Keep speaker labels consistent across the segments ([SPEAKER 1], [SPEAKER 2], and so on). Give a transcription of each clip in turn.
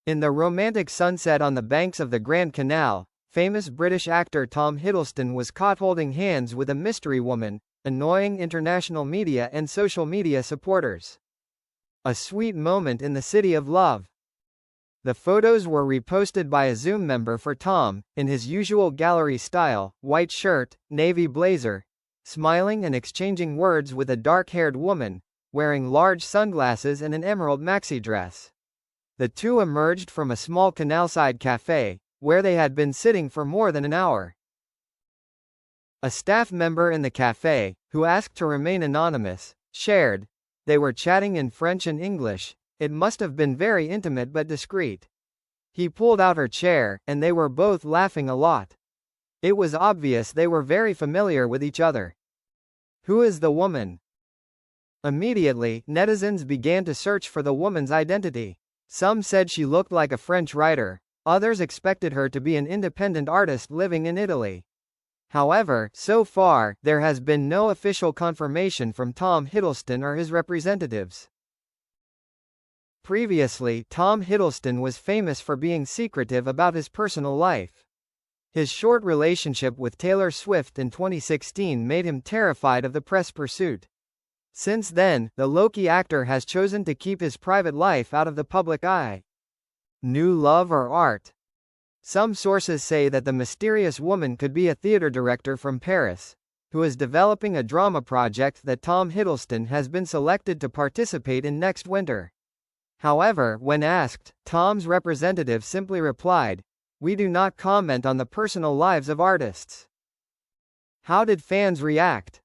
[SPEAKER 1] In the romantic sunset on the banks of the Grand Canal, famous British actor Tom Hiddleston was caught holding hands with a mystery woman, annoying international media and social media supporters. A sweet moment in the city of love. The photos were reposted by a Zoom member for Tom, in his usual gallery style, white shirt, navy blazer, smiling and exchanging words with a dark-haired woman, wearing large sunglasses and an emerald maxi dress. The two emerged from a small canalside cafe, where they had been sitting for more than an hour. A staff member in the cafe, who asked to remain anonymous, shared, "They were chatting in French and English. It must have been very intimate but discreet. He pulled out her chair, and they were both laughing a lot. It was obvious they were very familiar with each other." Who is the woman? Immediately, netizens began to search for the woman's identity. Some said she looked like a French writer, others expected her to be an independent artist living in Italy. However, so far, there has been no official confirmation from Tom Hiddleston or his representatives. Previously, Tom Hiddleston was famous for being secretive about his personal life. His short relationship with Taylor Swift in 2016 made him terrified of the press pursuit. Since then, the Loki actor has chosen to keep his private life out of the public eye. New love or art? Some sources say that the mysterious woman could be a theater director from Paris, who is developing a drama project that Tom Hiddleston has been selected to participate in next winter. However, when asked, Tom's representative simply replied, "We do not comment on the personal lives of artists." How did fans react?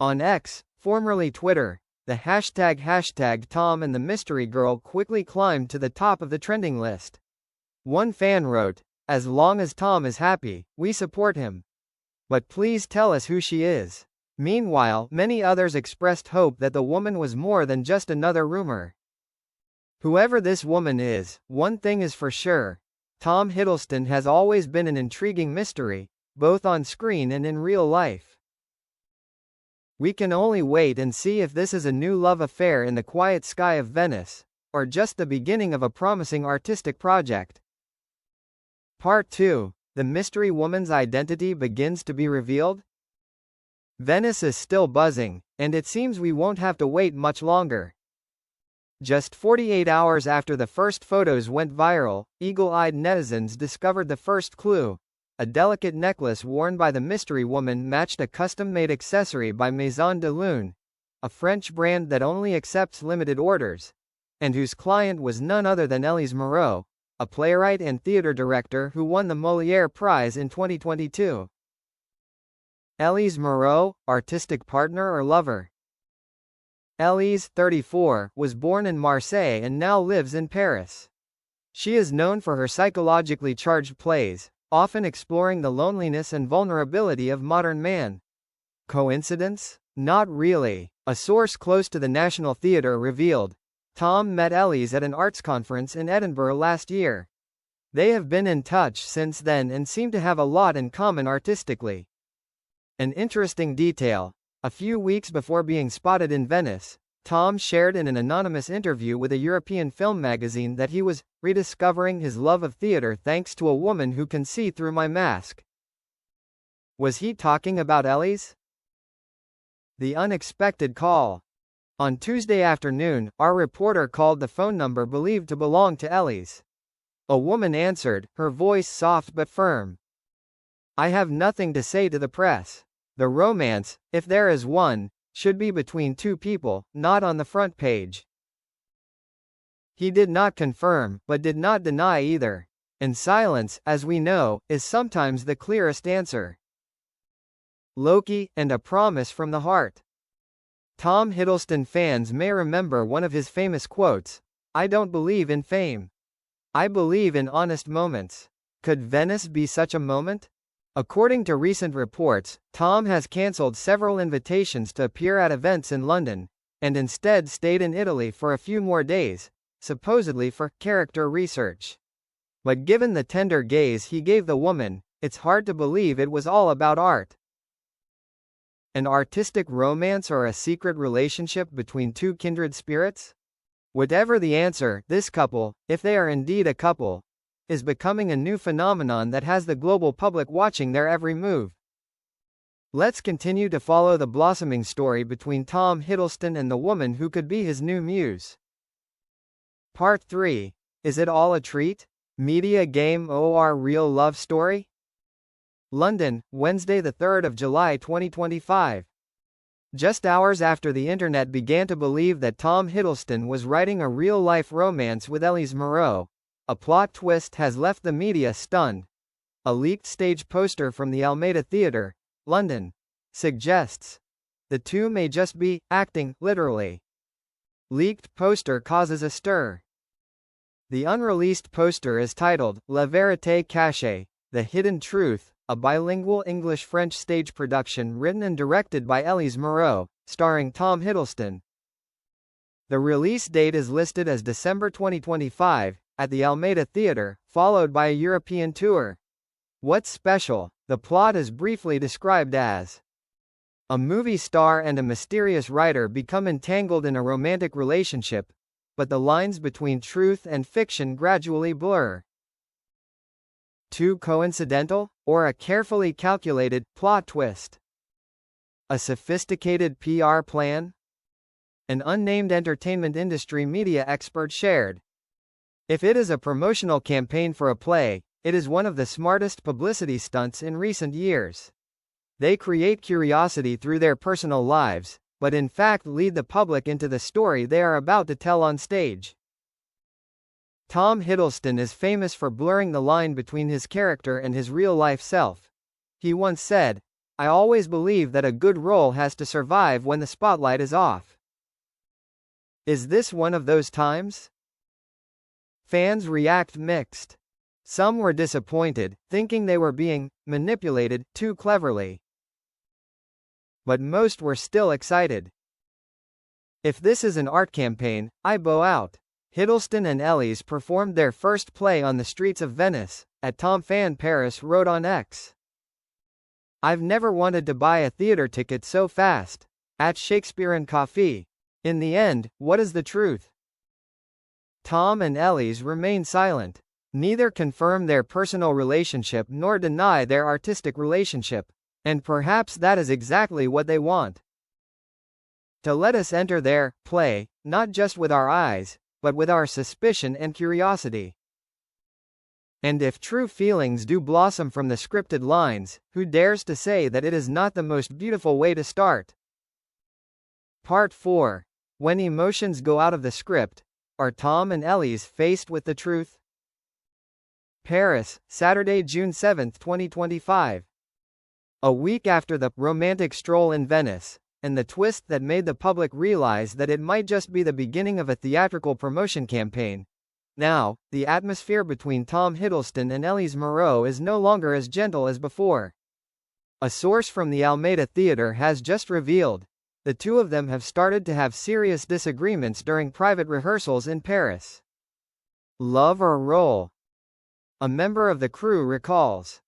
[SPEAKER 1] On X, formerly Twitter, the hashtag Tom and the Mystery Girl quickly climbed to the top of the trending list. One fan wrote, "As long as Tom is happy, we support him. But please tell us who she is." Meanwhile, many others expressed hope that the woman was more than just another rumor. Whoever this woman is, one thing is for sure: Tom Hiddleston has always been an intriguing mystery, both on screen and in real life. We can only wait and see if this is a new love affair in the quiet sky of Venice, or just the beginning of a promising artistic project. Part 2. The mystery woman's identity begins to be revealed? Venice is still buzzing, and it seems we won't have to wait much longer. Just 48 hours after the first photos went viral, eagle-eyed netizens discovered the first clue. A delicate necklace worn by the mystery woman matched a custom-made accessory by Maison de Lune, a French brand that only accepts limited orders, and whose client was none other than Elise Moreau, a playwright and theater director who won the Molière Prize in 2022. Elise Moreau, artistic partner or lover? Elise, 34, was born in Marseille and now lives in Paris. She is known for her psychologically charged plays, often exploring the loneliness and vulnerability of modern man. Coincidence? Not really. A source close to the National Theatre revealed, Tom met Elise at an arts conference in Edinburgh last year. They have been in touch since then and seem to have a lot in common artistically. An interesting detail: a few weeks before being spotted in Venice, Tom shared in an anonymous interview with a European film magazine that he was rediscovering his love of theater thanks to a woman who can see through my mask. Was he talking about Elise? The unexpected call. On Tuesday afternoon, our reporter called the phone number believed to belong to Elise. A woman answered, her voice soft but firm. "I have nothing to say to the press. The romance, if there is one, should be between two people, not on the front page." He did not confirm, but did not deny either. And silence, as we know, is sometimes the clearest answer. Loki, and a promise from the heart. Tom Hiddleston fans may remember one of his famous quotes, "I don't believe in fame. I believe in honest moments." Could Venice be such a moment? According to recent reports, Tom has cancelled several invitations to appear at events in London, and instead stayed in Italy for a few more days, supposedly for character research. But given the tender gaze he gave the woman, it's hard to believe it was all about art. An artistic romance or a secret relationship between two kindred spirits? Whatever the answer, this couple, if they are indeed a couple, is becoming a new phenomenon that has the global public watching their every move. Let's continue to follow the blossoming story between Tom Hiddleston and the woman who could be his new muse. Part 3. Is it all a treat? Media game or real love story? London, Wednesday, the 3rd of July 2025. Just hours after the internet began to believe that Tom Hiddleston was writing a real-life romance with Elise Moreau, a plot twist has left the media stunned. A leaked stage poster from the Almeida Theatre, London, suggests the two may just be acting, literally. Leaked poster causes a stir. The unreleased poster is titled La Vérité Cachée, The Hidden Truth, a bilingual English-French stage production written and directed by Elise Moreau, starring Tom Hiddleston. The release date is listed as December 2025, at the Almeida Theatre, followed by a European tour. What's special? The plot is briefly described as a movie star and a mysterious writer become entangled in a romantic relationship, but the lines between truth and fiction gradually blur. Too coincidental, or a carefully calculated plot twist? A sophisticated PR plan? An unnamed entertainment industry media expert shared. If it is a promotional campaign for a play, it is one of the smartest publicity stunts in recent years. They create curiosity through their personal lives, but in fact lead the public into the story they are about to tell on stage. Tom Hiddleston is famous for blurring the line between his character and his real-life self. He once said, "I always believe that a good role has to survive when the spotlight is off." Is this one of those times? Fans react mixed. Some were disappointed, thinking they were being manipulated too cleverly. But most were still excited. If this is an art campaign, I bow out. Hiddleston and Elise performed their first play on the streets of Venice, at Tom Fan Paris wrote on X. "I've never wanted to buy a theater ticket so fast. At Shakespeare and Coffee. In the end, what is the truth?" Tom and Elise remain silent. Neither confirm their personal relationship nor deny their artistic relationship. And perhaps that is exactly what they want. To let us enter their play, not just with our eyes, but with our suspicion and curiosity. And if true feelings do blossom from the scripted lines, who dares to say that it is not the most beautiful way to start? Part 4. When emotions go out of the script, are Tom and Elise faced with the truth? Paris, Saturday, June 7, 2025. A week after the romantic stroll in Venice, and the twist that made the public realize that it might just be the beginning of a theatrical promotion campaign, now, the atmosphere between Tom Hiddleston and Elise Moreau is no longer as gentle as before. A source from the Almeida Theatre has just revealed, the two of them have started to have serious disagreements during private rehearsals in Paris. Love or role? A member of the crew recalls.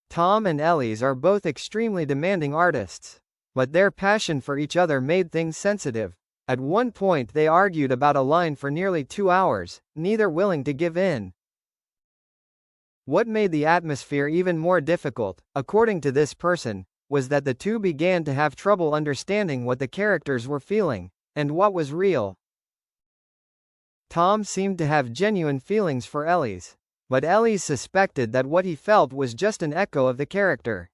[SPEAKER 1] Tom and Elise are both extremely demanding artists, but their passion for each other made things sensitive. At one point they argued about a line for nearly 2 hours, neither willing to give in. What made the atmosphere even more difficult, according to this person, was that the two began to have trouble understanding what the characters were feeling, and what was real. Tom seemed to have genuine feelings for Elise, but Elise suspected that what he felt was just an echo of the character.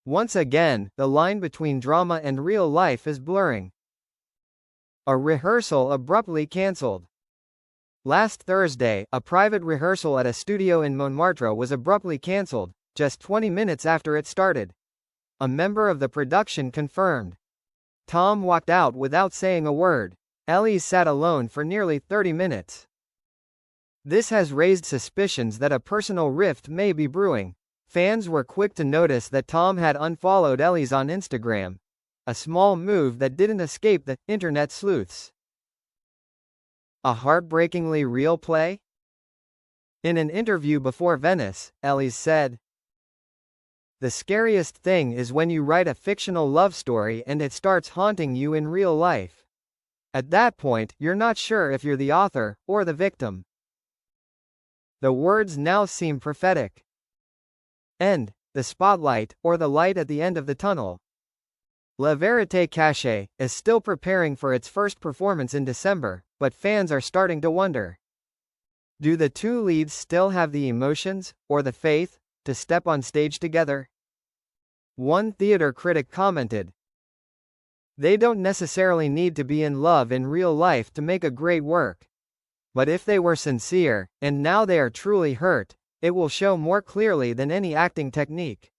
[SPEAKER 1] Once again, the line between drama and real life is blurring. A rehearsal abruptly cancelled. Last Thursday, a private rehearsal at a studio in Montmartre was abruptly cancelled, just 20 minutes after it started. A member of the production confirmed. Tom walked out without saying a word. Elise sat alone for nearly 30 minutes. This has raised suspicions that a personal rift may be brewing. Fans were quick to notice that Tom had unfollowed Elise on Instagram, a small move that didn't escape the internet sleuths. A heartbreakingly real play? In an interview before Venice, Elise said, "The scariest thing is when you write a fictional love story and it starts haunting you in real life. At that point, you're not sure if you're the author, or the victim. The words now seem prophetic. End. The spotlight, or the light at the end of the tunnel. La Vérité Cachée is still preparing for its first performance in December, but fans are starting to wonder. Do the two leads still have the emotions, or the faith, to step on stage together? One theater critic commented, "They don't necessarily need to be in love in real life to make a great work. But if they were sincere, and now they are truly hurt, it will show more clearly than any acting technique."